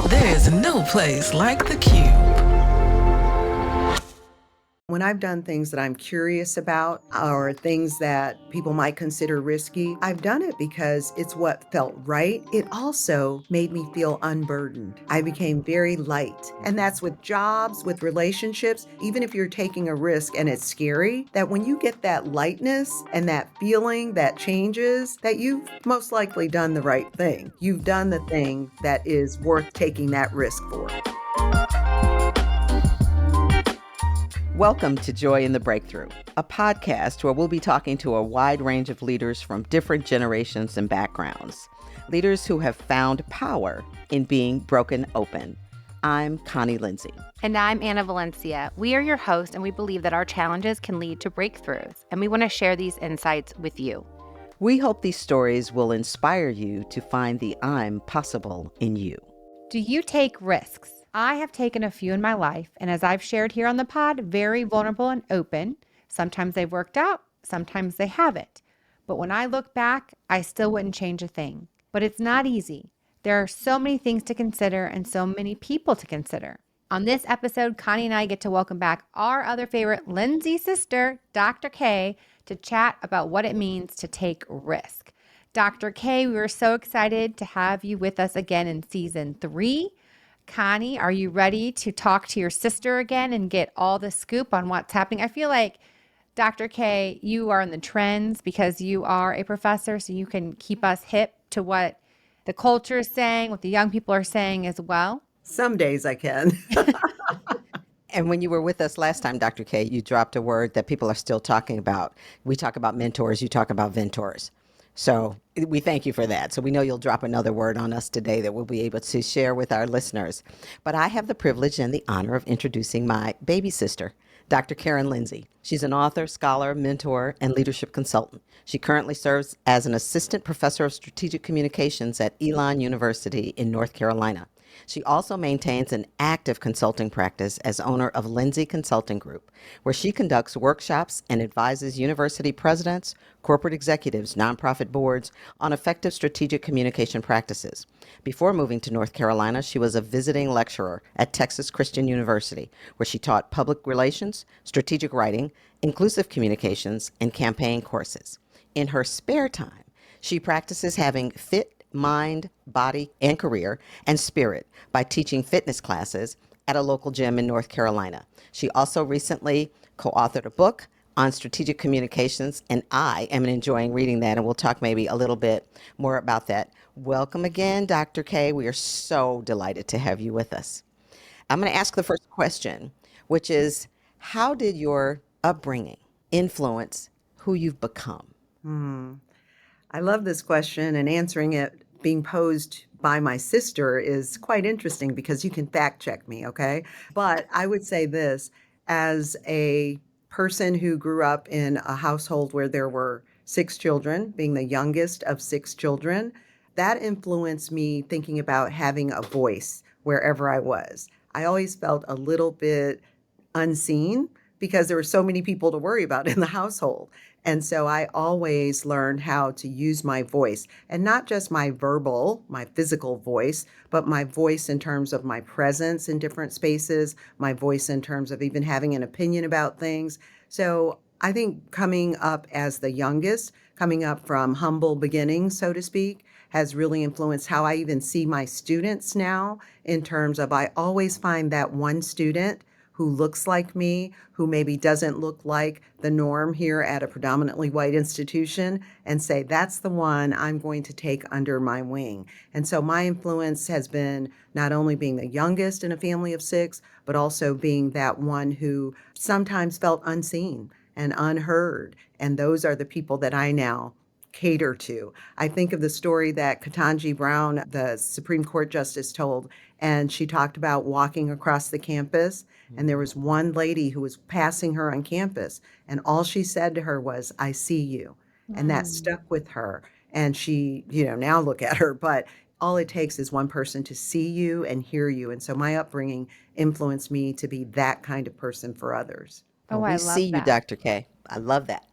There's no place like the Cube. When I've done things that I'm curious about or things that people might consider risky, I've done it because it's what felt right. It also made me feel unburdened. I became very light. And that's with jobs, with relationships, even if you're taking a risk and it's scary, that when you get that lightness and that feeling that changes, that you've most likely done the right thing. You've done the thing that is worth taking that risk for. Welcome to Joy in the Breakthrough, a podcast where we'll be talking to a wide range of leaders from different generations and backgrounds. Leaders who have found power in being broken open. I'm Connie Lindsey. And I'm Anna Valencia. We are your hosts, and we believe that our challenges can lead to breakthroughs, and we want to share these insights with you. We hope these stories will inspire you to find the I'm possible in you. Do you take risks? I have taken a few in my life, and as I've shared here on the pod, very vulnerable and open. Sometimes they've worked out, sometimes they haven't. But when I look back, I still wouldn't change a thing. But it's not easy. There are so many things to consider and so many people to consider. On this episode, Connie and I get to welcome back our other favorite Lindsey sister, Dr. K, to chat about what it means to take risk. Dr. K, we are so excited to have you with us again in season 3. Connie, are you ready to talk to your sister again and get all the scoop on what's happening? I feel like, Dr. K, you are in the trends because you are a professor, so you can keep us hip to what the culture is saying, what the young people are saying as well. Some days I can. And when you were with us last time, Dr. K, you dropped a word that people are still talking about. We talk about mentors, you talk about ventors. So we thank you for that. So we know you'll drop another word on us today that we'll be able to share with our listeners. But I have the privilege and the honor of introducing my baby sister, Dr. Karen Lindsey. She's an author, scholar, mentor, and leadership consultant. She currently serves as an assistant professor of strategic communications at Elon University in North Carolina. She also maintains an active consulting practice as owner of Lindsey Consulting Group, where she conducts workshops and advises university presidents, corporate executives, nonprofit boards on effective strategic communication practices. Before moving to North Carolina, she was a visiting lecturer at Texas Christian University, where she taught public relations, strategic writing, inclusive communications, and campaign courses. In her spare time, she practices having fit mind, body, and career, and spirit by teaching fitness classes at a local gym in North Carolina. She also recently co-authored a book on strategic communications, and I am enjoying reading that, and we'll talk maybe a little bit more about that. Welcome again, Dr. K. We are so delighted to have you with us. I'm going to ask the first question, which is, how did your upbringing influence who you've become? I love this question, and answering it being posed by my sister is quite interesting because you can fact check me, okay? But I would say this, as a person who grew up in a household where there were 6 children, being the youngest of 6 children, that influenced me thinking about having a voice wherever I was. I always felt a little bit unseen because there were so many people to worry about in the household. And so I always learned how to use my voice, and not just my verbal, my physical voice, but my voice in terms of my presence in different spaces, my voice in terms of even having an opinion about things. So I think coming up as the youngest, coming up from humble beginnings, so to speak, has really influenced how I even see my students now, in terms of I always find that one student who looks like me, who maybe doesn't look like the norm here at a predominantly white institution, and say, that's the one I'm going to take under my wing. And so my influence has been not only being the youngest in a family of 6, but also being that one who sometimes felt unseen and unheard. And those are the people that I now cater to. I think of the story that Ketanji Brown, the Supreme Court Justice, told, and she talked about walking across the campus, and there was one lady who was passing her on campus, and all she said to her was, "I see you." And that stuck with her. And she, now look at her, but all it takes is one person to see you and hear you. And so my upbringing influenced me to be that kind of person for others. Oh, Well, I we love see you, that. Dr. K. I love that.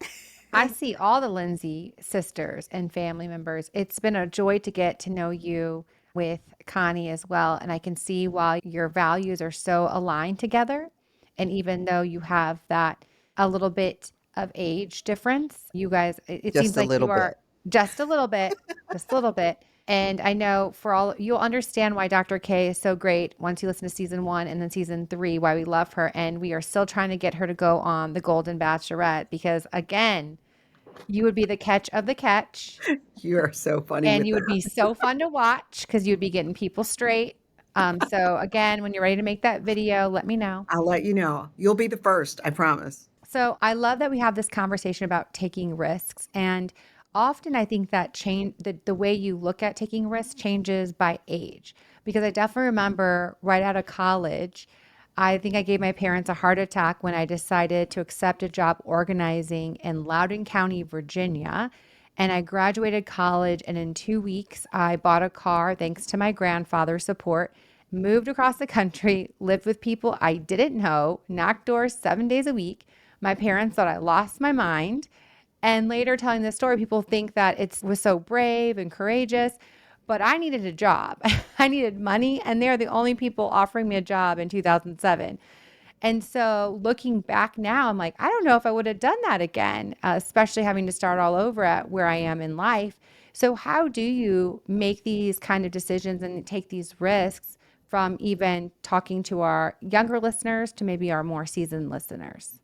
I see all the Lindsey sisters and family members. It's been a joy to get to know you. with Connie as well. And I can see why your values are so aligned together. And even though you have that a little bit of age difference, you guys, it seems Just a like little you bit. are just a little bit. And I know for all, you'll understand why Dr. K is so great once you listen to season 1 and then season 3, why we love her. And we are still trying to get her to go on The Golden Bachelorette because, again, you would be the catch of the catch. You are so funny And with you would be that. so fun to watch because you'd be getting people straight. So again, when you're ready to make that video, let me know. I'll let you know. You'll be the first, I promise. So I love that we have this conversation about taking risks. And often I think that the way you look at taking risks changes by age. Because I definitely remember right out of college, I think I gave my parents a heart attack when I decided to accept a job organizing in Loudoun County, Virginia. And I graduated college, and in 2 weeks, I bought a car thanks to my grandfather's support, moved across the country, lived with people I didn't know, knocked doors 7 days a week. My parents thought I lost my mind. And later telling this story, people think that it was so brave and courageous, but I needed a job. I needed money, and they're the only people offering me a job in 2007. And so looking back now, I'm like, I don't know if I would have done that again, especially having to start all over at where I am in life. So, how do you make these kind of decisions and take these risks from even talking to our younger listeners to maybe our more seasoned listeners?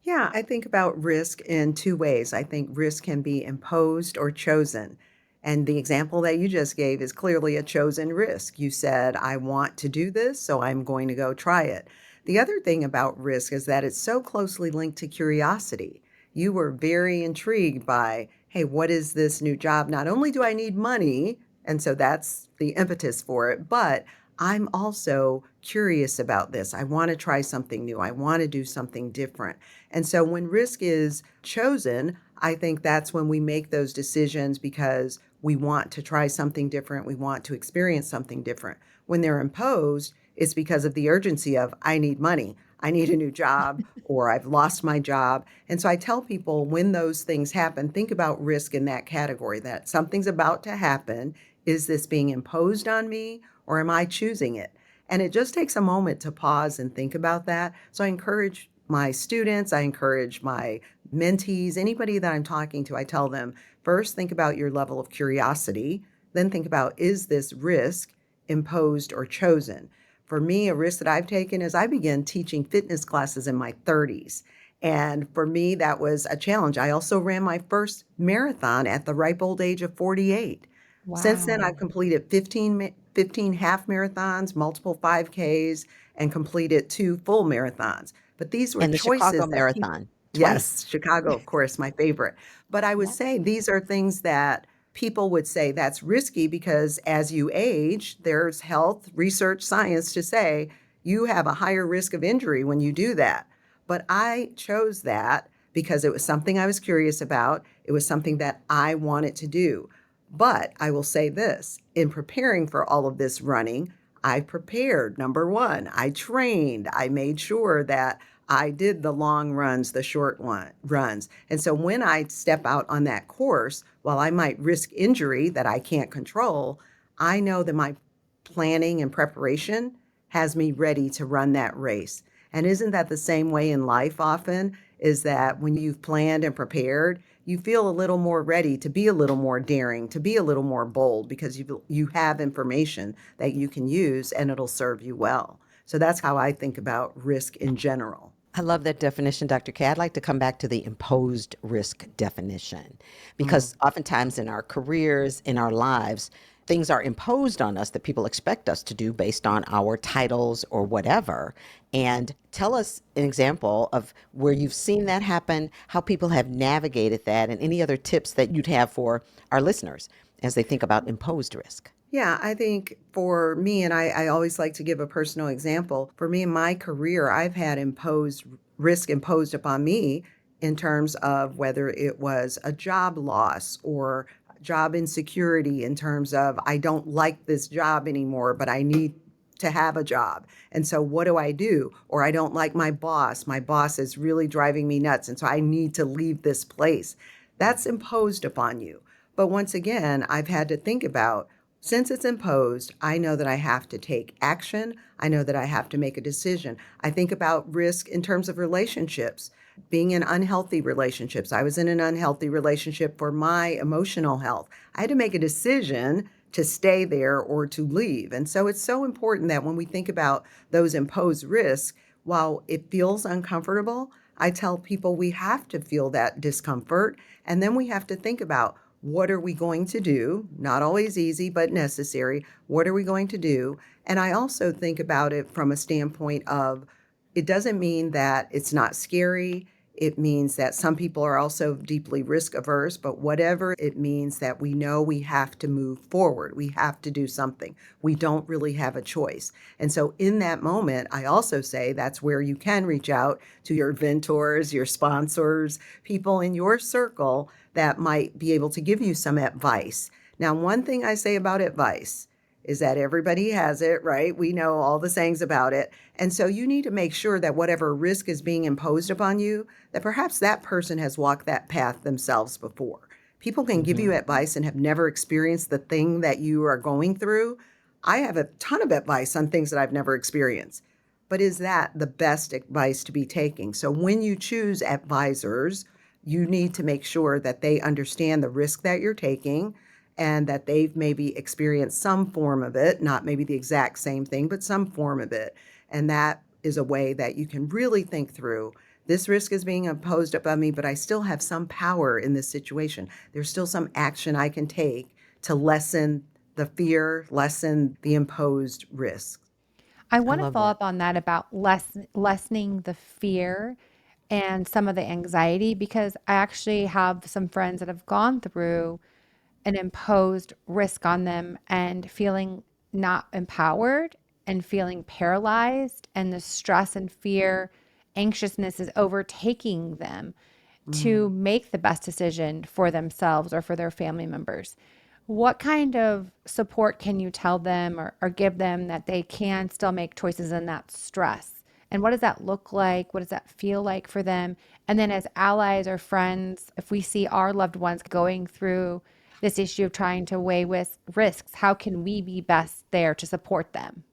Yeah, I think about risk in two ways. I think risk can be imposed or chosen. And the example that you just gave is clearly a chosen risk. You said, I want to do this, so I'm going to go try it. The other thing about risk is that it's so closely linked to curiosity. You were very intrigued by, hey, what is this new job? Not only do I need money, and so that's the impetus for it, but I'm also curious about this. I want to try something new. I want to do something different. And so when risk is chosen, I think that's when we make those decisions because we want to try something different. We want to experience something different. When they're imposed, it's because of the urgency of, I need money, I need a new job, or I've lost my job. And so I tell people when those things happen, think about risk in that category that something's about to happen. Is this being imposed on me or am I choosing it? And it just takes a moment to pause and think about that. So I encourage my students, I encourage my mentees, anybody that I'm talking to, I tell them first think about your level of curiosity, then think about is this risk imposed or chosen? For me, a risk that I've taken is I began teaching fitness classes in my 30s. And for me, that was a challenge. I also ran my first marathon at the ripe old age of 48. Since then, I've Wow. completed 15 half marathons, multiple 5Ks, and completed 2 full marathons. But these were And the Chicago choices that people, Marathon yes, twice. Chicago, of course, my favorite. But I would Yeah. say these are things that people would say that's risky because as you age, there's health, research, science to say you have a higher risk of injury when you do that. But I chose that because it was something I was curious about. It was something that I wanted to do. But I will say this in preparing for all of this running, I prepared. Number one, I trained. I made sure that I did the long runs, the runs. And so when I step out on that course, while I might risk injury that I can't control, I know that my planning and preparation has me ready to run that race. And isn't that the same way in life often? Is that when you've planned and prepared, you feel a little more ready to be a little more daring, to be a little more bold because you have information that you can use and it'll serve you well. So that's how I think about risk in general. I love that definition, Dr. K. I'd like to come back to the imposed risk definition Mm. because oftentimes in our careers, in our lives, things are imposed on us that people expect us to do based on our titles or whatever. And tell us an example of where you've seen that happen, how people have navigated that, and any other tips that you'd have for our listeners as they think about imposed risk. Yeah, I think for me, and I always like to give a personal example. For me in my career, I've had imposed risk imposed upon me in terms of whether it was a job loss or job insecurity in terms of I don't like this job anymore, but I need to have a job. And so what do I do? Or I don't like my boss. My boss is really driving me nuts. And so I need to leave this place. That's imposed upon you. But once again, I've had to think about Since it's imposed, I know that I have to take action. I know that I have to make a decision. I think about risk in terms of relationships, being in unhealthy relationships. I was in an unhealthy relationship for my emotional health. I had to make a decision to stay there or to leave. And so it's so important that when we think about those imposed risks, while it feels uncomfortable, I tell people we have to feel that discomfort. And then we have to think about what are we going to do? Not always easy, but necessary. What are we going to do? And I also think about it from a standpoint of it doesn't mean that it's not scary. It means that some people are also deeply risk averse, but whatever it means that we know we have to move forward. We have to do something. We don't really have a choice. And so in that moment, I also say that's where you can reach out to your mentors, your sponsors, people in your circle that might be able to give you some advice. Now, one thing I say about advice is that everybody has it, right? We know all the sayings about it. And so you need to make sure that whatever risk is being imposed upon you, that perhaps that person has walked that path themselves before. People can give you advice and have never experienced the thing that you are going through. I have a ton of advice on things that I've never experienced. But is that the best advice to be taking? So when you choose advisors, you need to make sure that they understand the risk that you're taking and that they've maybe experienced some form of it, not maybe the exact same thing, but some form of it. And that is a way that you can really think through this risk is being imposed upon me, but I still have some power in this situation. There's still some action I can take to lessen the fear, lessen the imposed risk. I I want to love follow that. up on that about lessening the fear and some of the anxiety because I actually have some friends that have gone through an imposed risk on them and feeling not empowered and feeling paralyzed, and the stress and fear, anxiousness is overtaking them to Mm. make the best decision for themselves or for their family members. What kind of support can you tell them or give them that they can still make choices in that stress? And what does that look like? What does that feel like for them? And then, as allies or friends, if we see our loved ones going through this issue of trying to weigh with risks, how can we be best there to support them?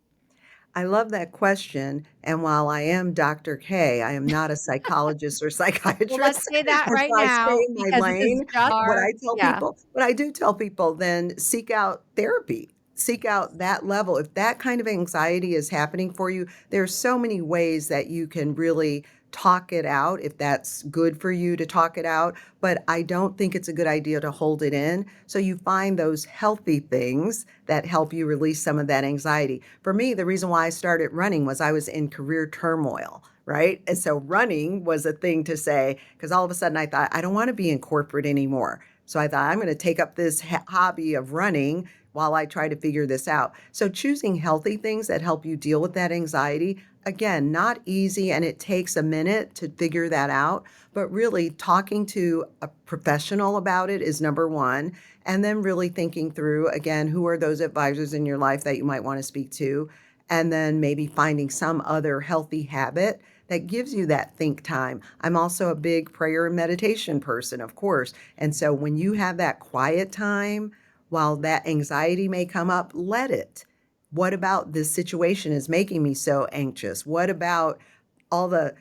I love that question. And while I am Dr. K, I am not a psychologist or Well, let's psychiatrist. say that And right so I stay now in my because this is lane. just What our, I tell yeah. people, what I do tell people, then seek out therapy. Seek out that level. If that kind of anxiety is happening for you, there's so many ways that you can really talk it out if that's good for you to talk it out. But I don't think it's a good idea to hold it in. So you find those healthy things that help you release some of that anxiety. For me, the reason why I started running was I was in career turmoil, right? And so running was a thing to say, because all of a sudden I thought, I don't want to be in corporate anymore. So I thought, I'm going to take up this hobby of running while I try to figure this out. So choosing healthy things that help you deal with that anxiety, again, not easy, and it takes a minute to figure that out, but really talking to a professional about it is number one. And then really thinking through, again, who are those advisors in your life that you might want to speak to? And then maybe finding some other healthy habit that gives you that think time. I'm also a big prayer and meditation person, of course. And so when you have that quiet time, while that anxiety may come up, let it. What about this situation is making me so anxious? What about all the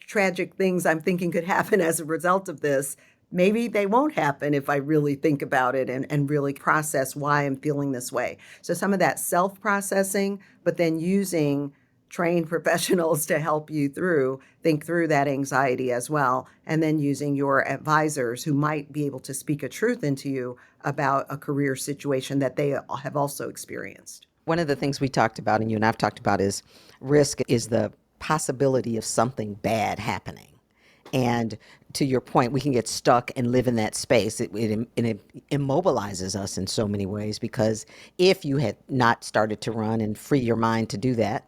tragic things I'm thinking could happen as a result of this? Maybe they won't happen if I really think about it and really process why I'm feeling this way. So some of that self-processing, but then using trained professionals to help you think through that anxiety as well, and then using your advisors who might be able to speak a truth into you about a career situation that they have also experienced. One of the things we talked about, and you and I've talked about, is risk is the possibility of something bad happening. And to your point, we can get stuck and live in that space. It immobilizes us in so many ways because if you had not started to run and free your mind to do that,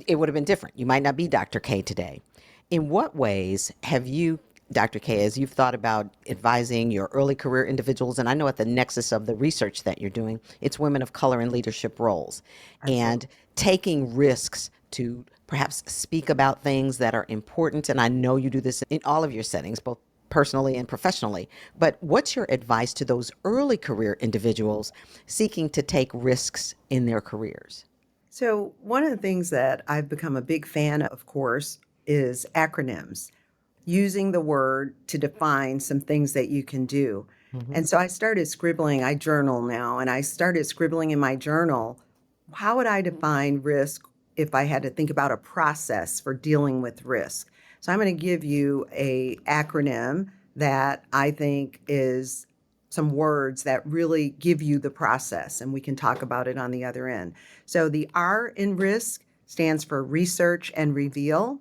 it would have been different. You might not be Dr. K today. In what ways have you, Dr. K, as you've thought about advising your early career individuals, and I know at the nexus of the research that you're doing, it's women of color in leadership roles, Absolutely. and taking risks to perhaps speak about things that are important. And I know you do this in all of your settings, both personally and professionally. But what's your advice to those early career individuals seeking to take risks in their careers? So, one of the things that I've become a big fan of course, is acronyms, using the word to define some things that you can do. Hmm. And so I started scribbling, I journal now, and I started scribbling in my journal, how would I define risk if I had to think about a process for dealing with risk? So I'm going to give you a acronym that I think is some words that really give you the process, and we can talk about it on the other end. So the R in risk stands for research and reveal.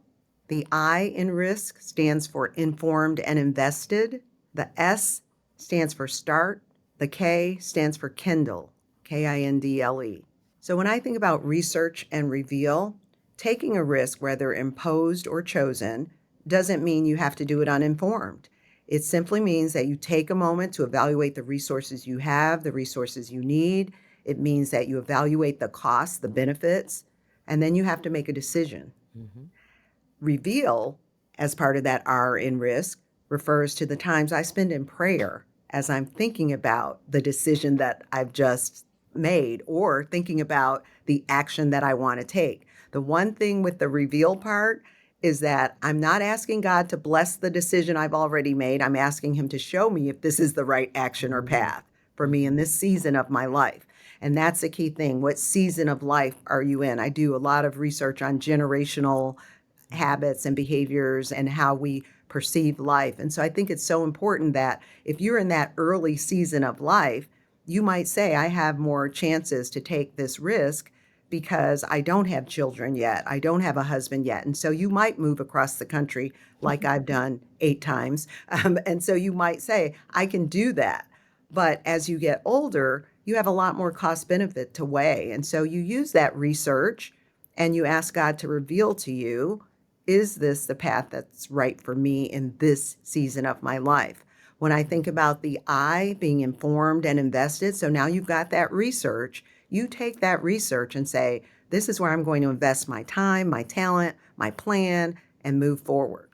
The I in risk stands for informed and invested. The S stands for start. The K stands for kindle, Kindle. So when I think about research and reveal, taking a risk, whether imposed or chosen, doesn't mean you have to do it uninformed. It simply means that you take a moment to evaluate the resources you have, the resources you need. It means that you evaluate the costs, the benefits, and then you have to make a decision. Hmm. Reveal, as part of that R in risk, refers to the times I spend in prayer as I'm thinking about the decision that I've just made or thinking about the action that I want to take. The one thing with the reveal part is that I'm not asking God to bless the decision I've already made. I'm asking Him to show me if this is the right action or path for me in this season of my life. And that's the key thing. What season of life are you in? I do a lot of research on generational habits and behaviors and how we perceive life. And so I think it's so important that if you're in that early season of life, you might say, I have more chances to take this risk because I don't have children yet. I don't have a husband yet. And so you might move across the country like I've done 8 times. And so you might say, I can do that. But as you get older, you have a lot more cost benefit to weigh. And so you use that research and you ask God to reveal to you, is this the path that's right for me in this season of my life? When I think about the I being informed and invested, so now you've got that research, you take that research and say, this is where I'm going to invest my time, my talent, my plan, and move forward.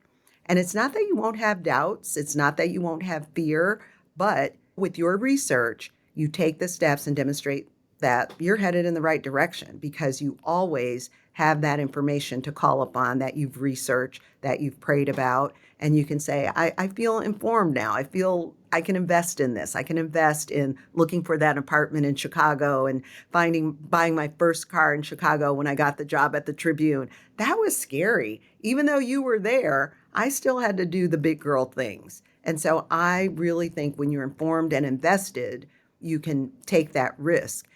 And it's not that you won't have doubts, it's not that you won't have fear, but with your research, you take the steps and demonstrate that you're headed in the right direction because you always have that information to call upon that you've researched, that you've prayed about, and you can say, I feel informed now. I feel I can invest in this. I can invest in looking for that apartment in Chicago and buying my first car in Chicago when I got the job at the Tribune. That was scary. Even though you were there, I still had to do the big girl things. And so I really think when you're informed and invested, you can take that risk.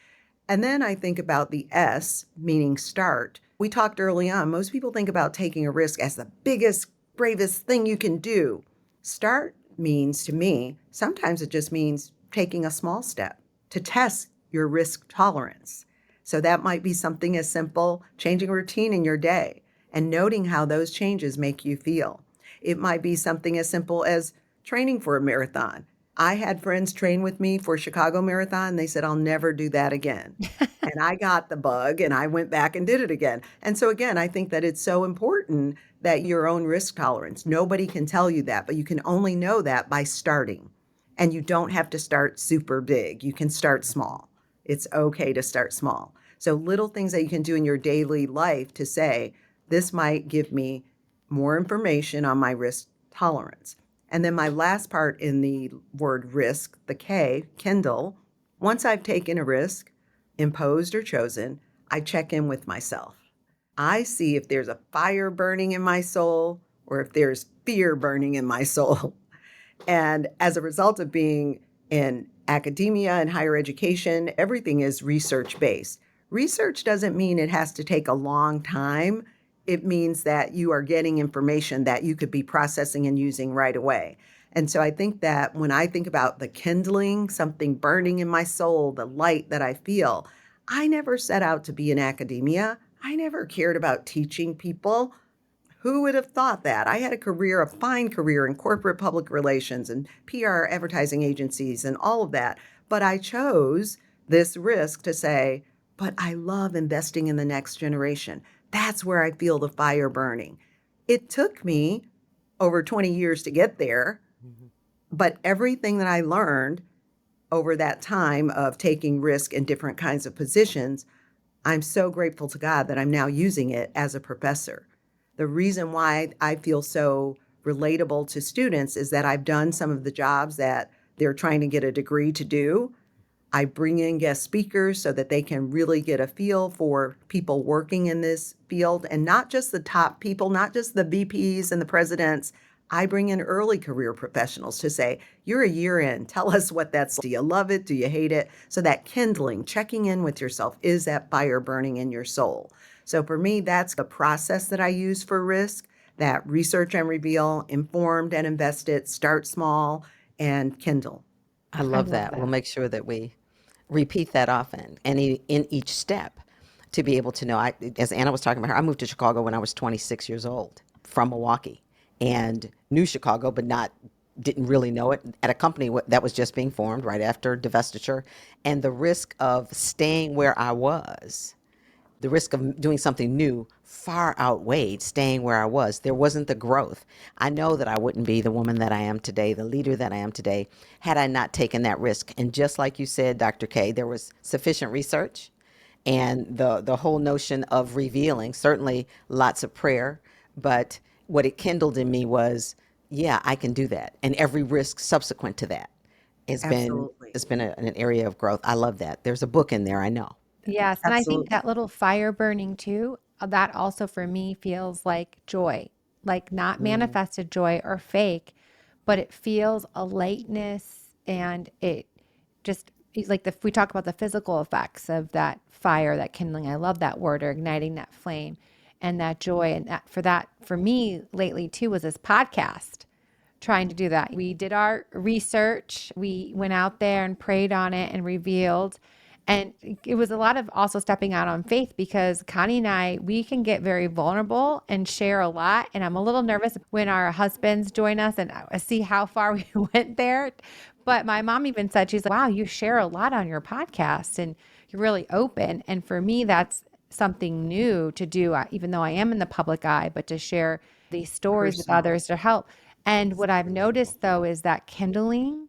And then I think about the S, meaning start. We talked early on, most people think about taking a risk as the biggest, bravest thing you can do. Start means to me, sometimes it just means taking a small step to test your risk tolerance. So that might be something as simple, changing a routine in your day and noting how those changes make you feel. It might be something as simple as training for a marathon. I had friends train with me for Chicago Marathon. They said, I'll never do that again. And I got the bug and I went back and did it again. And so, again, I think that it's so important that your own risk tolerance, nobody can tell you that, but you can only know that by starting. And you don't have to start super big. You can start small. It's okay to start small. So, little things that you can do in your daily life to say, this might give me more information on my risk tolerance. And then my last part in the word risk, the K, Kindle, once I've taken a risk, imposed or chosen, I check in with myself. I see if there's a fire burning in my soul or if there's fear burning in my soul. And as a result of being in academia and higher education, everything is research based. Research doesn't mean it has to take a long time. It means that you are getting information that you could be processing and using right away. And so I think that when I think about the kindling, something burning in my soul, the light that I feel, I never set out to be in academia. I never cared about teaching people. Who would have thought that? I had a fine career in corporate public relations and PR advertising agencies and all of that. But I chose this risk to say, but I love investing in the next generation. That's where I feel the fire burning. It took me over 20 years to get there, But everything that I learned over that time of taking risk in different kinds of positions, I'm so grateful to God that I'm now using it as a professor. The reason why I feel so relatable to students is that I've done some of the jobs that they're trying to get a degree to do. I bring in guest speakers so that they can really get a feel for people working in this field, and not just the top people, not just the VPs and the presidents. I bring in early career professionals to say, you're a year in, tell us what that's. Do you love it? Do you hate it? So that kindling, checking in with yourself, is that fire burning in your soul? So for me, that's the process that I use for risk, that research and reveal, informed and invested, start small, and kindle. I I love love that. We'll that. make sure that we repeat that often and in each step to be able to know. As Anna was talking about her, I moved to Chicago when I was 26 years old from Milwaukee and knew Chicago, but didn't really know it at a company that was just being formed right after divestiture. And the risk of staying where I was, the risk of doing something new far outweighed staying where I was. There wasn't the growth. I know that I wouldn't be the woman that I am today, the leader that I am today, had I not taken that risk. And just like you said, Dr. K, there was sufficient research and the whole notion of revealing, certainly lots of prayer, but what it kindled in me was, yeah, I can do that. And every risk subsequent to that has been Absolutely. has been an area of growth. I love that. There's a book in there, I know. Yes, and I think Absolutely. that little fire burning too, that also for me feels like joy, like not manifested joy or fake, but it feels a lightness and it just it's like we talk about the physical effects of that fire, that kindling. I love that word, or igniting that flame and that joy. And that for me lately too was this podcast trying to do that. We did our research. We went out there and prayed on it and revealed. And it was a lot of also stepping out on faith because Connie and I, we can get very vulnerable and share a lot. And I'm a little nervous when our husbands join us and I see how far we went there. But my mom even said, she's like, wow, you share a lot on your podcast and you're really open. And for me, that's something new to do, even though I am in the public eye, but to share these stories with Personal. others to help. And what I've noticed though is that kindling,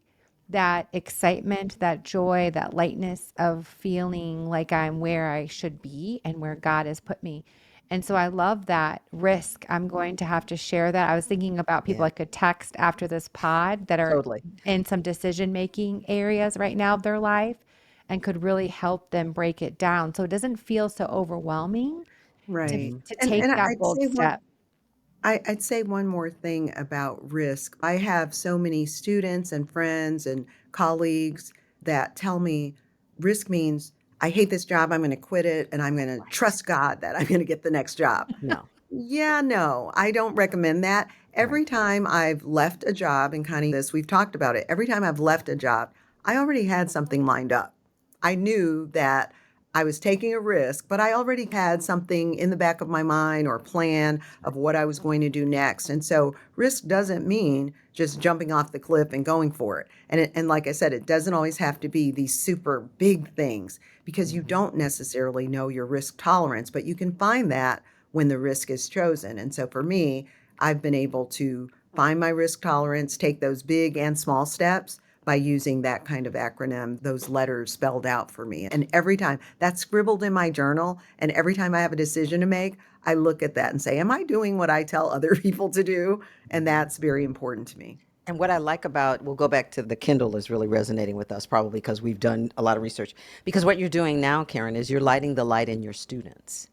that excitement, that joy, that lightness of feeling like I'm where I should be and where God has put me. And so I love that risk. I'm going to have to share that. I was thinking about people Yeah, I could text after this pod that are totally. in some decision making areas right now of their life and could really help them break it down so it doesn't feel so overwhelming to Right. to And take that I'd bold say step. I'd say one more thing about risk. I have so many students and friends and colleagues that tell me risk means I hate this job, I'm going to quit it, and I'm going to Right. trust God that I'm going to get the next job. No. Yeah, no, I don't recommend that. Right. Every time I've left a job, and Connie, this, we've talked about it. Every time I've left a job, I already had something lined up. I knew that I was taking a risk, but I already had something in the back of my mind or plan of what I was going to do next. And so risk doesn't mean just jumping off the cliff and going for it. And like I said, it doesn't always have to be these super big things because you Hmm. don't necessarily know your risk tolerance, but you can find that when the risk is chosen. And so for me, I've been able to find my risk tolerance, take those big and small steps by using that kind of acronym, those letters spelled out for me. And every time that's scribbled in my journal, and every time I have a decision to make, I look at that and say, am I doing what I tell other people to do? And that's very important to me. And what I like about, we'll go back to the Kindle is really resonating with us, probably because we've done a lot of research. Because what you're doing now, Karen, is you're lighting the light in your students.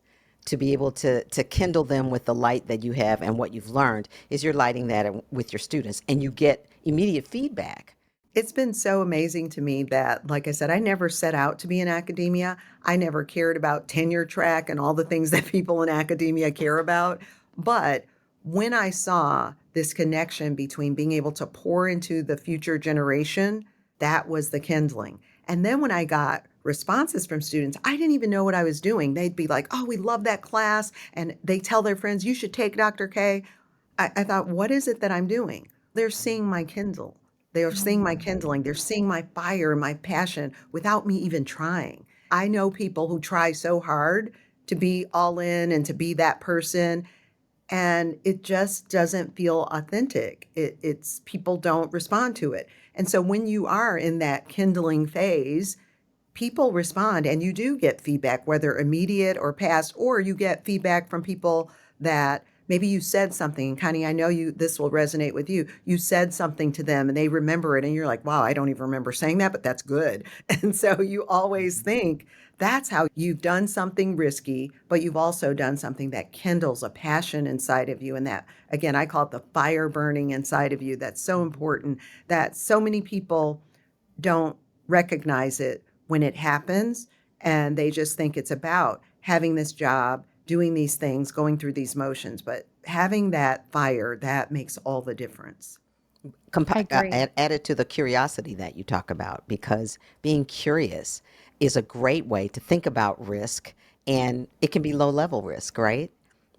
To be able to kindle them with the light that you have and what you've learned is you're lighting that with your students and you get immediate feedback. It's been so amazing to me that, like I said, I never set out to be in academia. I never cared about tenure track and all the things that people in academia care about. But when I saw this connection between being able to pour into the future generation, that was the kindling. And then when I got responses from students, I didn't even know what I was doing. They'd be like, oh, we love that class. And they tell their friends, you should take Dr. K. I thought, what is it that I'm doing? They're seeing my Kindle. They are seeing my kindling. They're seeing my fire and my passion without me even trying. I know people who try so hard to be all in and to be that person, and it just doesn't feel authentic. It's people don't respond to it. And so when you are in that kindling phase, people respond and you do get feedback, whether immediate or past, or you get feedback from people that maybe you said something. Connie, I know this will resonate with you. You said something to them and they remember it and you're like, wow, I don't even remember saying that, but that's good. And so you always think that's how you've done something risky, but you've also done something that kindles a passion inside of you. And that, again, I call it the fire burning inside of you. That's so important that so many people don't recognize it when it happens, and they just think it's about having this job, doing these things, going through these motions. But having that fire, that makes all the difference. I agree. Added to the curiosity that you talk about, because being curious is a great way to think about risk, and it can be low level risk, right?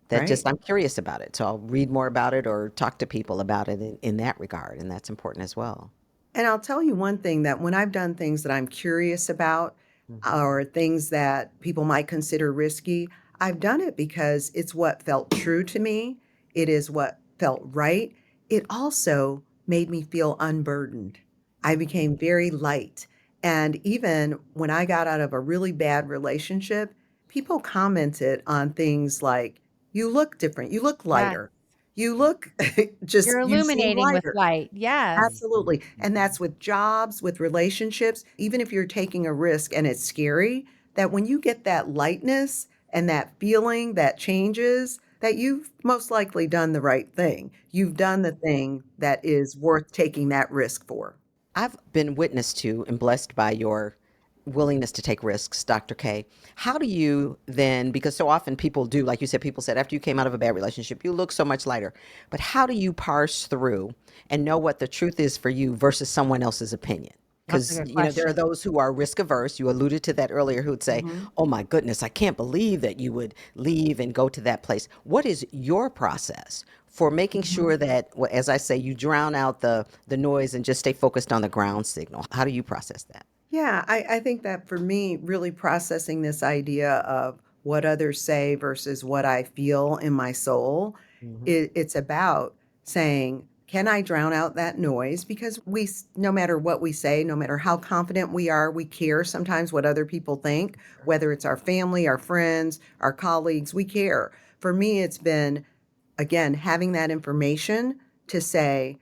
That Right. just, I'm curious about it. So I'll read more about it or talk to people about it in that regard. And that's important as well. And I'll tell you one thing, that when I've done things that I'm curious about Hmm. or things that people might consider risky, I've done it because it's what felt true to me. It is what felt right. It also made me feel unburdened. I became very light. And even when I got out of a really bad relationship, people commented on things like, you look different, you look Yes. lighter, you look You're you seem illuminating with lighter. light. Yes. Absolutely. And that's with jobs, with relationships, even if you're taking a risk and it's scary, that when you get that lightness and that feeling that changes, that you've most likely done the right thing. You've done the thing that is worth taking that risk for. I've been witness to and blessed by your willingness to take risks, Dr. K. How do you then, because so often people do, like you said, people said after you came out of a bad relationship, you look so much lighter. But how do you parse through and know what the truth is for you versus someone else's opinion? That's a Because, good you know, there are question. those who are risk averse. You alluded to that earlier, who would say, Mhm. oh my goodness, I can't believe that you would leave and go to that place. What is your process for making Mhm. sure that, well, as I say, you drown out the noise and just stay focused on the ground signal? How do you process that? Yeah, I think that for me, really processing this idea of what others say versus what I feel in my soul, Hmm. it's about saying, can I drown out that noise? Because no matter what we say, no matter how confident we are, we care sometimes what other people think, whether it's our family, our friends, our colleagues, we care. For me, it's been, again, having that information to say,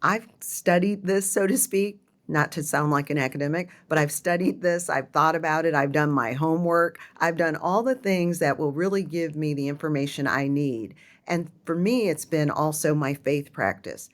I've studied this, so to speak, not to sound like an academic, but I've studied this, I've thought about it, I've done my homework, I've done all the things that will really give me the information I need. And for me, it's been also my faith practice.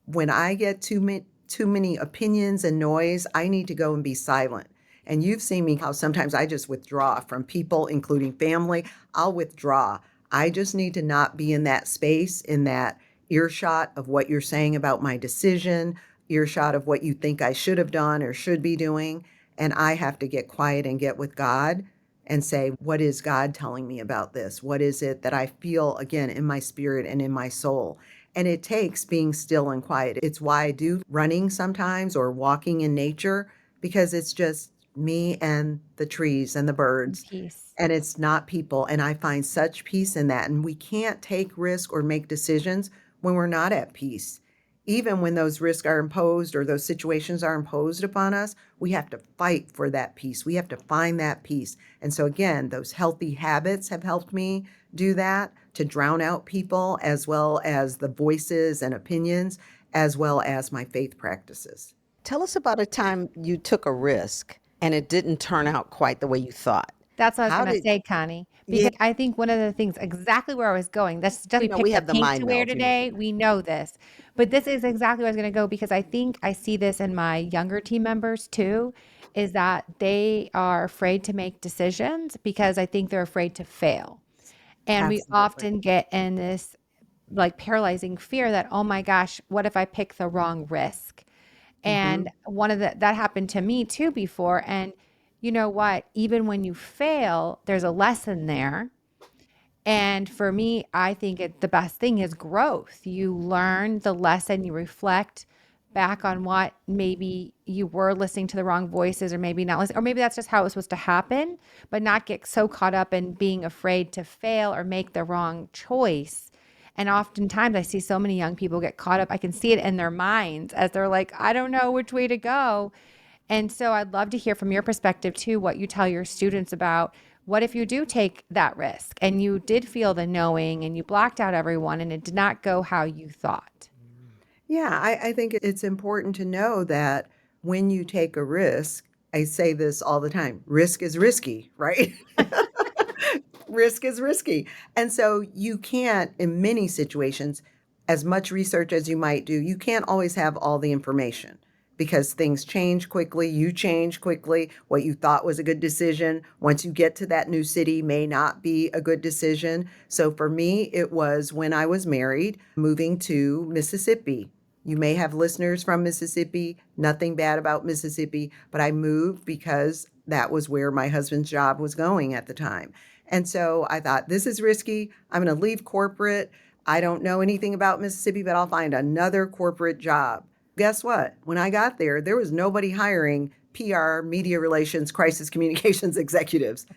When I get too many opinions and noise, I need to go and be silent. And you've seen me how sometimes I just withdraw from people, including family. I'll withdraw. I just need to not be in that space, in that earshot of what you're saying about my decision, earshot of what you think I should have done or should be doing. And I have to get quiet and get with God and say, what is God telling me about this? What is it that I feel, again, in my spirit and in my soul? And it takes being still and quiet. It's why I do running sometimes or walking in nature, because it's just me and the trees and the birds, Peace. and it's not people. And I find such peace in that. And we can't take risk or make decisions when we're not at peace. Even when those risks are imposed or those situations are imposed upon us, we have to fight for that peace. We have to find that peace. And so, again, those healthy habits have helped me do that, to drown out people, as well as the voices and opinions, as well as my faith practices. Tell us about a time you took a risk and it didn't turn out quite the way you thought. That's what I was How gonna did, say, Connie, yeah, because I think one of the things exactly where I was going, that's just we we know we picked the have the pink mind to wear meld, you know. today. We know this. But this is exactly where I was gonna go because I think I see this in my younger team members too, is that they are afraid to make decisions because I think they're afraid to fail. And we Absolutely. often get in this like paralyzing fear that, oh my gosh, what if I pick the wrong risk? Hmm. And one of the that happened to me too before. And you know what? Even when you fail, there's a lesson there. And for me, I think the best thing is growth. You learn the lesson, you reflect back on what maybe you were listening to the wrong voices, or maybe not listening, or maybe that's just how it was supposed to happen, but not get so caught up in being afraid to fail or make the wrong choice. And oftentimes I see so many young people get caught up. I can see it in their minds as they're like, I don't know which way to go. And so I'd love to hear from your perspective too, what you tell your students about what if you do take that risk and you did feel the knowing and you blocked out everyone and it did not go how you thought. Yeah, I think it's important to know that when you take a risk, I say this all the time, risk is risky, right? Risk is risky. And so you can't, in many situations, as much research as you might do, you can't always have all the information because things change quickly. You change quickly. What you thought was a good decision, once you get to that new city, may not be a good decision. So for me, it was when I was married, moving to Mississippi. You may have listeners from Mississippi, nothing bad about Mississippi, but I moved because that was where my husband's job was going at the time. And so I thought, this is risky. I'm going to leave corporate. I don't know anything about Mississippi, but I'll find another corporate job. Guess what? When I got there was nobody hiring PR, media relations, crisis communications executives,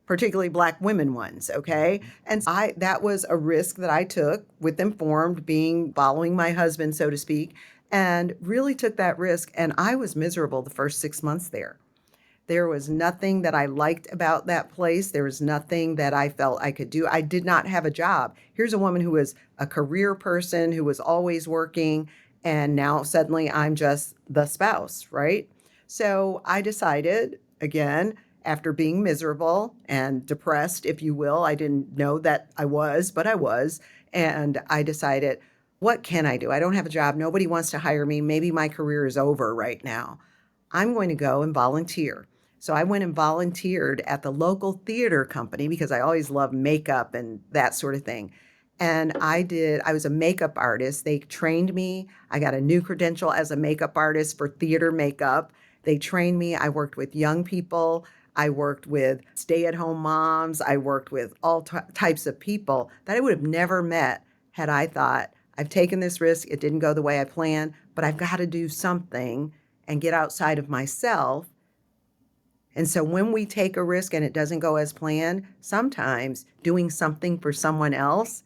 particularly Black women ones, okay? And that was a risk that I took with Informed, being following my husband, so to speak, and really took that risk. And I was miserable the first 6 months there. There was nothing that I liked about that place. There was nothing that I felt I could do. I did not have a job. Here's a woman who was a career person, who was always working, and now suddenly I'm just the spouse, right? So I decided, again, after being miserable and depressed, if you will, I didn't know that I was, but I was. And I decided, what can I do? I don't have a job. Nobody wants to hire me. Maybe my career is over right now. I'm going to go and volunteer. So I went and volunteered at the local theater company because I always loved makeup and that sort of thing. And I was a makeup artist. They trained me. I got a new credential as a makeup artist for theater makeup. They trained me. I worked with young people. I worked with stay-at-home moms. I worked with all types of people that I would have never met had I thought, I've taken this risk. It didn't go the way I planned, but I've got to do something and get outside of myself. And so when we take a risk and it doesn't go as planned, sometimes doing something for someone else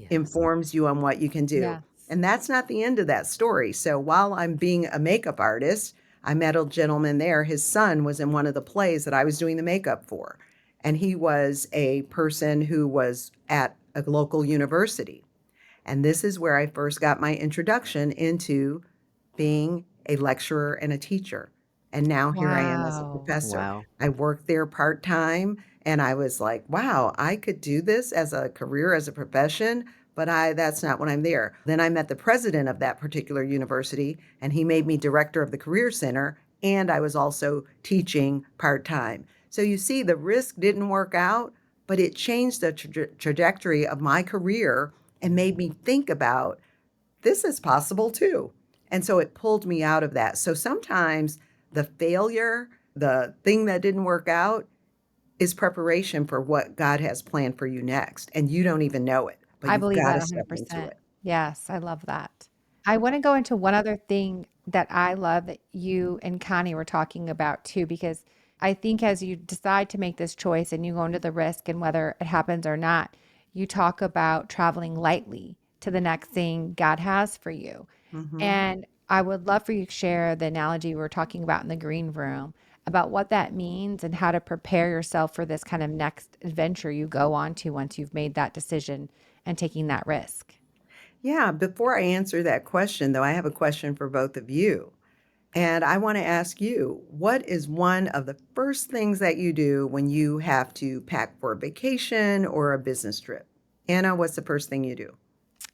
informs you on what you can do. Yes. And that's not the end of that story. So while I'm being a makeup artist, I met a gentleman there. His son was in one of the plays that I was doing the makeup for. And he was a person who was at a local university. And this is where I first got my introduction into being a lecturer and a teacher. And now here I am as a Wow. professor. Wow. I worked there part time and I was like, wow, I could do this as a career, as a profession, but that's not what I'm there. Then I met the president of that particular university and he made me director of the career center and I was also teaching part time. So you see, the risk didn't work out, but it changed the trajectory of my career and made me think about this is possible too. And so it pulled me out of that. So sometimes the failure, the thing that didn't work out, is preparation for what God has planned for you next. And you don't even know it, but I you've believe got that to step into 100%. it. Yes, I love that. I want to go into one other thing that I love that you and Connie were talking about too, because I think as you decide to make this choice and you go into the risk and whether it happens or not, you talk about traveling lightly to the next thing God has for you. Hmm. And I would love for you to share the analogy we were talking about in the green room about what that means and how to prepare yourself for this kind of next adventure you go on to once you've made that decision and taking that risk. Yeah, before I answer that question, though, I have a question for both of you. And I want to ask you, what is one of the first things that you do when you have to pack for a vacation or a business trip? Anna, what's the first thing you do?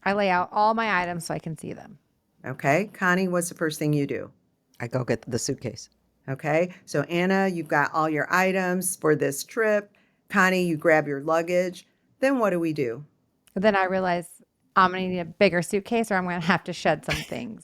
I lay out all my items so I can see them. Okay. Connie, what's the first thing you do? I go get the suitcase. Okay. So, Anna, you've got all your items for this trip. Connie, you grab your luggage. Then what do we do? But then I realize I'm going to need a bigger suitcase or I'm going to have to shed some things.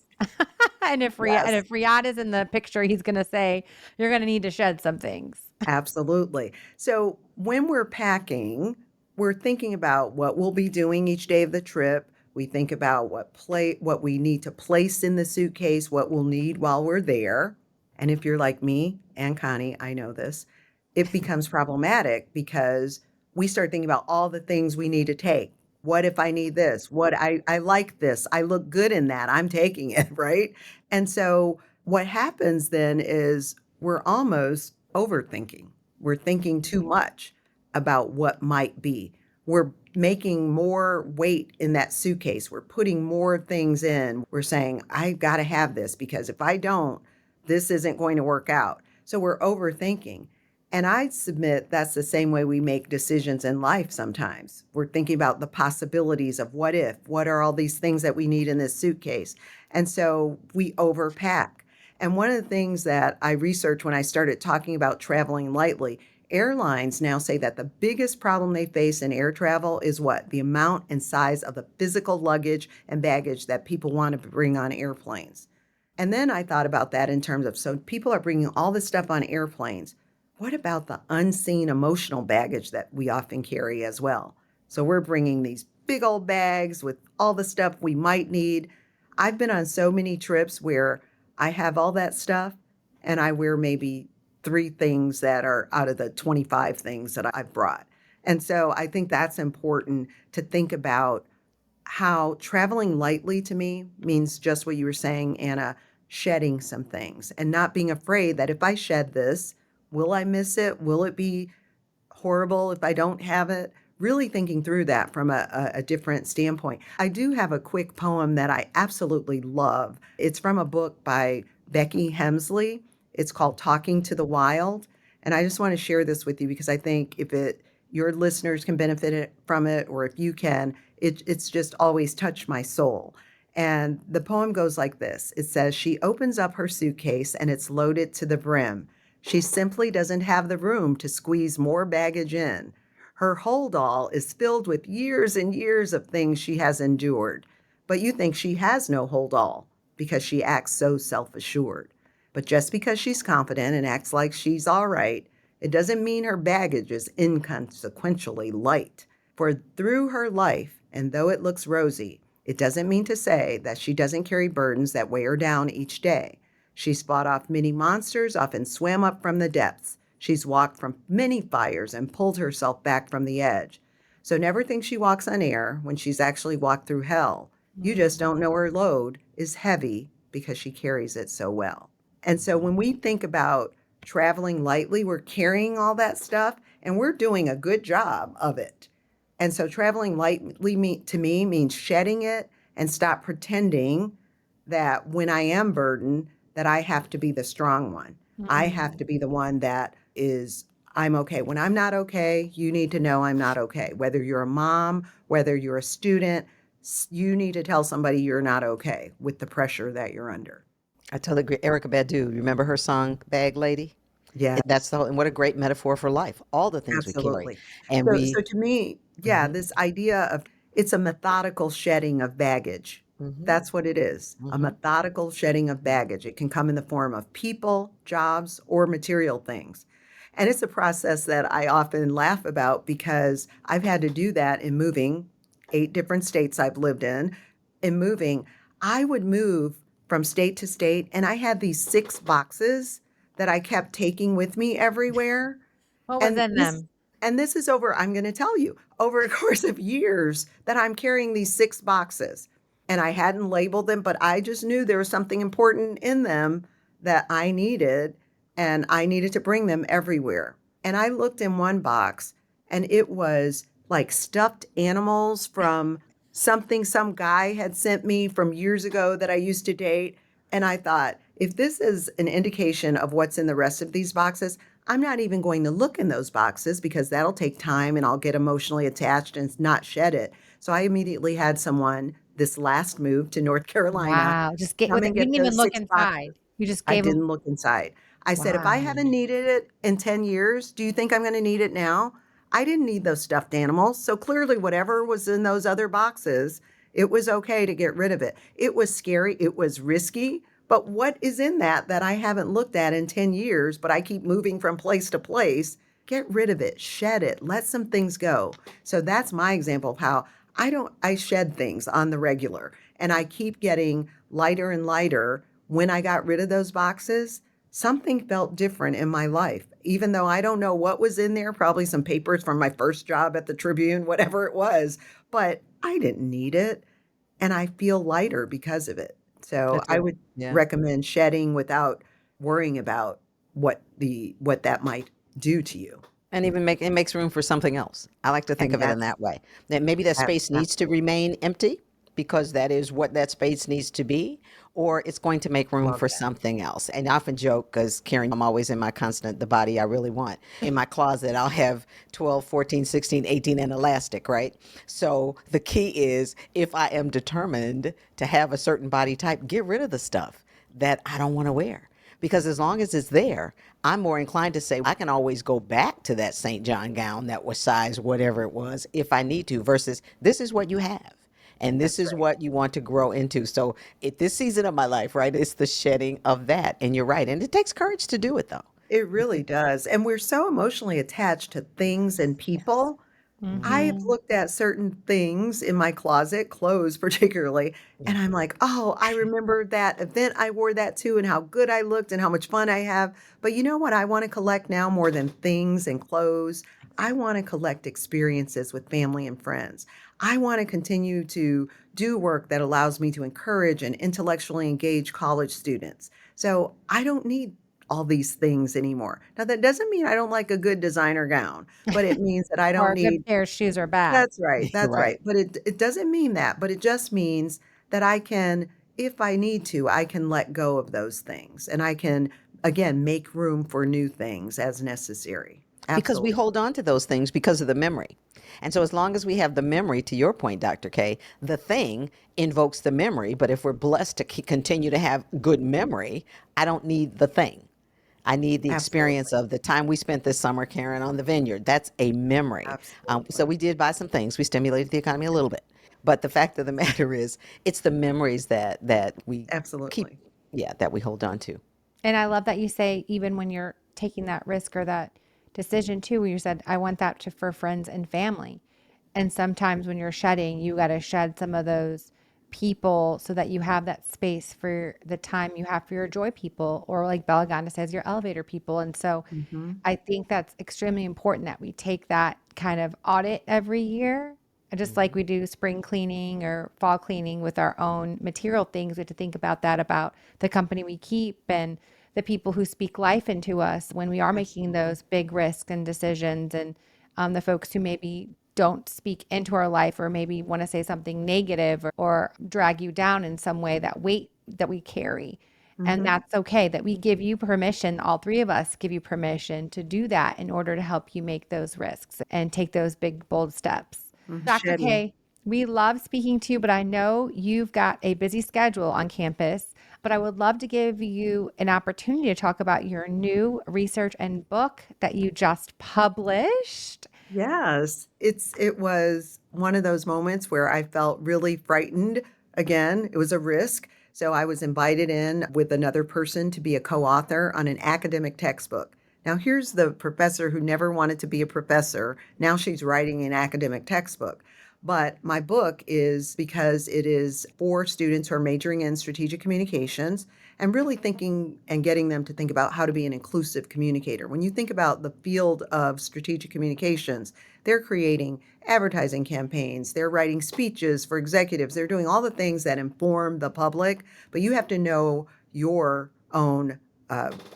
And Yes, if Riyadh is in the picture, he's going to say, you're going to need to shed some things. absolutely. So, when we're packing, we're thinking about what we'll be doing each day of the trip. We think about what we need to place in the suitcase, what we'll need while we're there. And if you're like me and Connie, I know this, it becomes problematic because we start thinking about all the things we need to take. What if I need this? I like this. I look good in that. I'm taking it, right? And so what happens then is we're almost overthinking. We're thinking too much about what might be. We're making more weight in that suitcase. We're putting more things in. We're saying, I've got to have this because if I don't, this isn't going to work out. So we're overthinking. And I submit that's the same way we make decisions in life sometimes. We're thinking about the possibilities of what if, what are all these things that we need in this suitcase? And so we overpack. And one of the things that I researched when I started talking about traveling lightly, airlines now say that the biggest problem they face in air travel is what? The amount and size of the physical luggage and baggage that people want to bring on airplanes. And then I thought about that in terms of, so people are bringing all this stuff on airplanes. What about the unseen emotional baggage that we often carry as well? So we're bringing these big old bags with all the stuff we might need. I've been on so many trips where I have all that stuff and I wear maybe 3 things that are out of the 25 things that I've brought. And so I think that's important to think about how traveling lightly to me means just what you were saying, Anna, shedding some things and not being afraid that if I shed this, will I miss it? Will it be horrible if I don't have it? Really thinking through that from a different standpoint. I do have a quick poem that I absolutely love. It's from a book by Becky Hemsley. It's called Talking to the Wild. And I just want to share this with you because I think if your listeners can from it, or if you can, it's just always touched my soul. And the poem goes like this. It says, she opens up her suitcase and it's loaded to the brim. She simply doesn't have the room to squeeze more baggage in. Her hold all is filled with years and years of things she has endured. But you think she has no hold all because she acts so self-assured. But just because she's confident and acts like she's all right, it doesn't mean her baggage is inconsequentially light. For through her life, and though it looks rosy, it doesn't mean to say that she doesn't carry burdens that weigh her down each day. She's fought off many monsters, often swam up from the depths. She's walked from many fires and pulled herself back from the edge. So never think she walks on air when she's actually walked through hell. You just don't know her load is heavy because she carries it so well. And so when we think about traveling lightly, we're carrying all that stuff and we're doing a good job of it. And so traveling lightly to me means shedding it and stop pretending that when I am burdened, that I have to be the strong one. I have to be the one that is, I'm okay. When I'm not okay, you need to know I'm not okay. Whether you're a mom, whether you're a student, you need to tell somebody you're not okay with the pressure that you're under. I totally agree. Erica Badu, remember her song Bag Lady? Yeah. That's the whole, and what a great metaphor for life. All the things we carry. Absolutely. And So to me, yeah, this idea of it's a methodical shedding of baggage. That's what it is, a methodical shedding of baggage. It can come in the form of people, jobs, or material things. And it's a process that I often laugh about because I've had to do that in moving 8 different states I've lived in. In moving, I would move from state to state, and I had these 6 boxes that I kept taking with me everywhere. What was in them? And this is over, I'm going to tell you, over a course of years that I'm carrying these 6 boxes. And I hadn't labeled them, but I just knew there was something important in them that I needed, and I needed to bring them everywhere. And I looked in one box, and it was like stuffed animals from something some guy had sent me from years ago that I used to date. And I thought, if this is an indication of what's in the rest of these boxes, I'm not even going to look in those boxes because that'll take time and I'll get emotionally attached and not shed it. So I immediately had someone this last move to North Carolina Wow. Just get come with and it. You get didn't even those look 6 boxes. inside. You just I gave them. didn't look inside. I said, if I Wow. haven't needed it in 10 years, do you think I'm going to need it now? I didn't need those stuffed animals. So clearly, whatever was in those other boxes, it was okay to get rid of it. It was scary. It was risky. But what is in that I haven't looked at in 10 years, but I keep moving from place to place? Get rid of it, shed it, let some things go. So that's my example of how I shed things on the regular and I keep getting lighter and lighter when I got rid of those boxes something felt different in my life. Even though I don't know what was in there, probably some papers from my first job at the Tribune, whatever it was, but I didn't need it. And I feel lighter because of it. So That's I good. would Yeah. recommend shedding without worrying about what that might do to you. And even it makes room for something else. I like to think And of it in that way. That maybe that that's space needs to remain empty because that is what that space needs to be, or it's going to make room love for that. something else. And I often joke because Karen, I'm always in my constant, the body I really want. In my closet, I'll have 12, 14, 16, 18 and elastic, right? So the key is if I am determined to have a certain body type, get rid of the stuff that I don't want to wear. Because as long as it's there, I'm more inclined to say I can always go back to that St. John gown that was size whatever it was if I need to, versus this is what you have. And this That's is right. what you want to grow into. So at this season of my life, right, it's the shedding of that. And you're right. And it takes courage to do it, though. It really does. And we're so emotionally attached to things and Yes. people. I've Mm-hmm. looked at certain things in my closet, clothes particularly, Yeah. and I'm like, "Oh, I remember that event I wore that to and how good I looked and how much fun I have." But you know what I wanna collect now more than things and clothes? I wanna collect experiences with family and friends. I wanna continue to do work that allows me to encourage and intellectually engage college students. So, I don't need all these things anymore. Now, that doesn't mean I don't like a good designer gown, but it means that I Or don't a good need. pair of shoes or bag. You're That's right. right, but it doesn't mean that, but it just means that I can, if I need to, I can let go of those things, and I can, again, make room for new things as necessary. Because we Absolutely. hold on to those things because of the memory. And so, as long as we have the memory, to your point, Dr. K, the thing invokes the memory. But if we're blessed to continue to have good memory, I don't need the thing. I need the experience Absolutely. of the time we spent this summer, Karen, on the vineyard. That's a memory. So, Absolutely. we did buy some things. We stimulated the economy a little bit. But the fact of the matter is, it's the memories that we keep, Absolutely. yeah, that we hold on to. And I love that you say, even when you're taking that risk or that decision too, where you said, I want that for friends and family. And sometimes when you're shedding, you got to shed some of those people so that you have that space for the time you have for your joy people, or like Belganda says, your elevator people. And so Mhm. I think that's extremely important that we take that kind of audit every year. And just like we do spring cleaning or fall cleaning with our own material things, we have to think about that, about the company we keep and the people who speak life into us when we are making Absolutely. those big risks and decisions, and the folks who maybe don't speak into our life or maybe want to say something negative, or drag you down in some way, that weight that we carry. And Mhm. that's okay, that we give you permission, all three of us give you permission to do that in order to help you make those risks and take those big, bold steps. Dr. Shedding. K, we love speaking to you, but I know you've got a busy schedule on campus. But I would love to give you an opportunity to talk about your new research and book that you just published. Yes, it was one of those moments where I felt really frightened. Again, it was a risk. So I was invited in with another person to be a co-author on an academic textbook. Now, here's the professor who never wanted to be a professor. Now she's writing an academic textbook. But my book is because it is for students who are majoring in strategic communications and really thinking and getting them to think about how to be an inclusive communicator. When you think about the field of strategic communications, they're creating advertising campaigns, they're writing speeches for executives, they're doing all the things that inform the public, but you have to know your own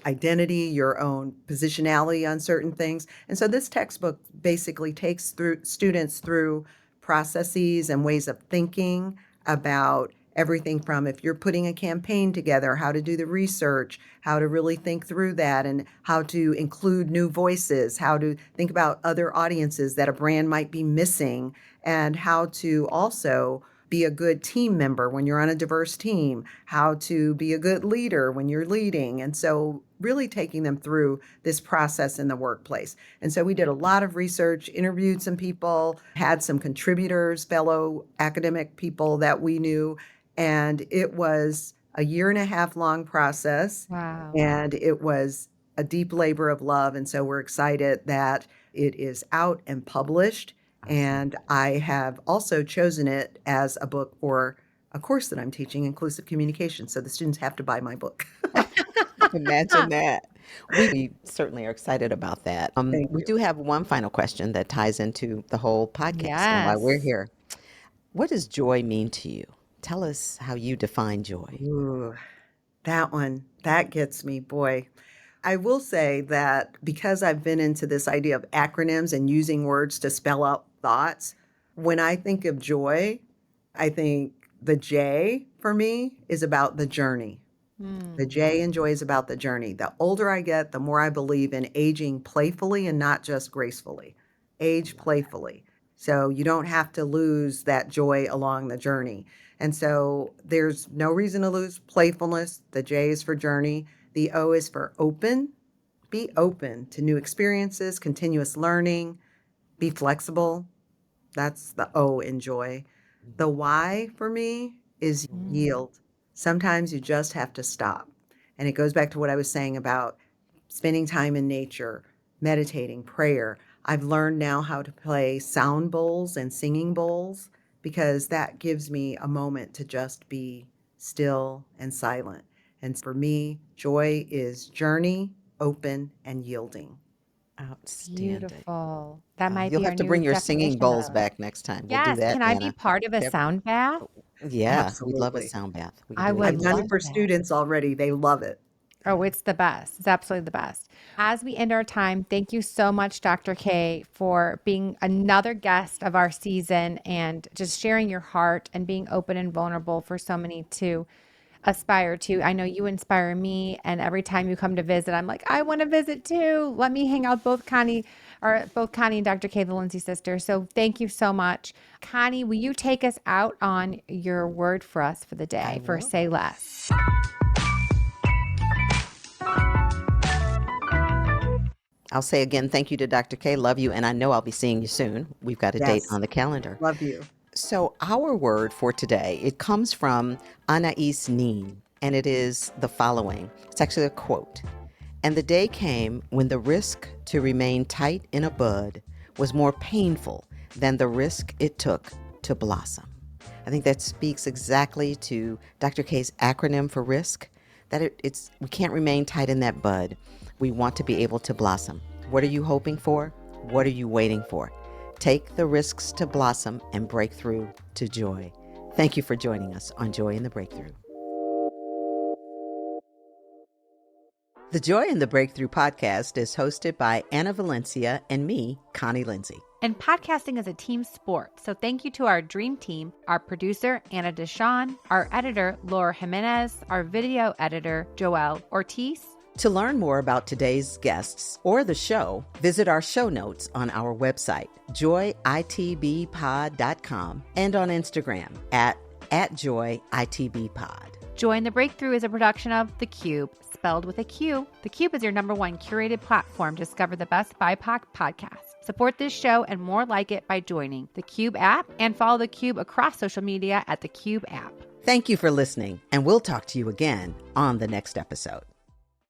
identity, your own positionality on certain things. And so this textbook basically takes through students through processes and ways of thinking about everything from, if you're putting a campaign together, how to do the research, how to really think through that, and how to include new voices, how to think about other audiences that a brand might be missing, and how to also be a good team member when you're on a diverse team, how to be a good leader when you're leading. And so really taking them through this process in the workplace. And so we did a lot of research, interviewed some people, had some contributors, fellow academic people that we knew, and it was a year and a half long process, Wow. and it was a deep labor of love. And so we're excited that it is out and published. Awesome. And I have also chosen it as a book for a course that I'm teaching, inclusive communication. So the students have to buy my book. Imagine that. We certainly are excited about that. Thank We you. do have one final question that ties into the whole podcast and why we're Yes. here. What does joy mean to you? Tell us how you define joy. Ooh, that one, that gets me, boy. I will say that because I've been into this idea of acronyms and using words to spell out thoughts, when I think of joy, I think the J for me is about the journey. The J in joy is about the journey. The older I get, the more I believe in aging playfully and not just gracefully. Age playfully. So you don't have to lose that joy along the journey. And so there's no reason to lose playfulness. The J is for journey. The O is for open. Be open to new experiences, continuous learning, be flexible. That's the O in joy. The Y for me is yield. Sometimes you just have to stop. And it goes back to what I was saying about spending time in nature, meditating, prayer. I've learned now how to play sound bowls and singing bowls because that gives me a moment to just be still and silent. And for me, joy is journey, open, and yielding. Outstanding. Beautiful. That might You'll be have our to new bring your singing definition bowls of. back next time. We'll do Yes. that, Can I be Anna. part of a Yep. sound bath? Yeah, we'd love a Absolutely. sound bath. We can I do it would I've done it love anytime. for that. students already. They love it. Oh, it's the best. It's absolutely the best. As we end our time, thank you so much, Dr. K, for being another guest of our season and just sharing your heart and being open and vulnerable for so many to aspire to. I know you inspire me, and every time you come to visit, I'm like, I want to visit too. Let me hang out with both Connie and Dr. K, the Lindsey sister. So thank you so much. Connie, will you take us out on your word for us for the I day for will. Say Less? I'll say again, thank you to Dr. K. Love you, and I know I'll be seeing you soon. We've got a date Yes. on the calendar. Love you. So our word for today, it comes from Anais Nin, and it is the following. It's actually a quote. And the day came when the risk to remain tight in a bud was more painful than the risk it took to blossom. I think that speaks exactly to Dr. K's acronym for risk, that it's we can't remain tight in that bud. We want to be able to blossom. What are you hoping for? What are you waiting for? Take the risks to blossom and break through to joy. Thank you for joining us on Joy in the Breakthrough. The Joy in the Breakthrough podcast is hosted by Anna Valencia and me, Connie Lindsey. And podcasting is a team sport. So thank you to our dream team, our producer, Anna Deshawn, our editor, Laura Jimenez, our video editor, Joelle Ortiz. To learn more about today's guests or the show, visit our show notes on our website, joyitbpod.com, and on Instagram at joyitbpod. Joy in the Breakthrough is a production of The Cube, spelled with a Q. The Cube is your #1 curated platform to discover the best BIPOC podcasts. Support this show and more like it by joining the Cube app and follow the Cube across social media at the Cube app. Thank you for listening, and we'll talk to you again on the next episode.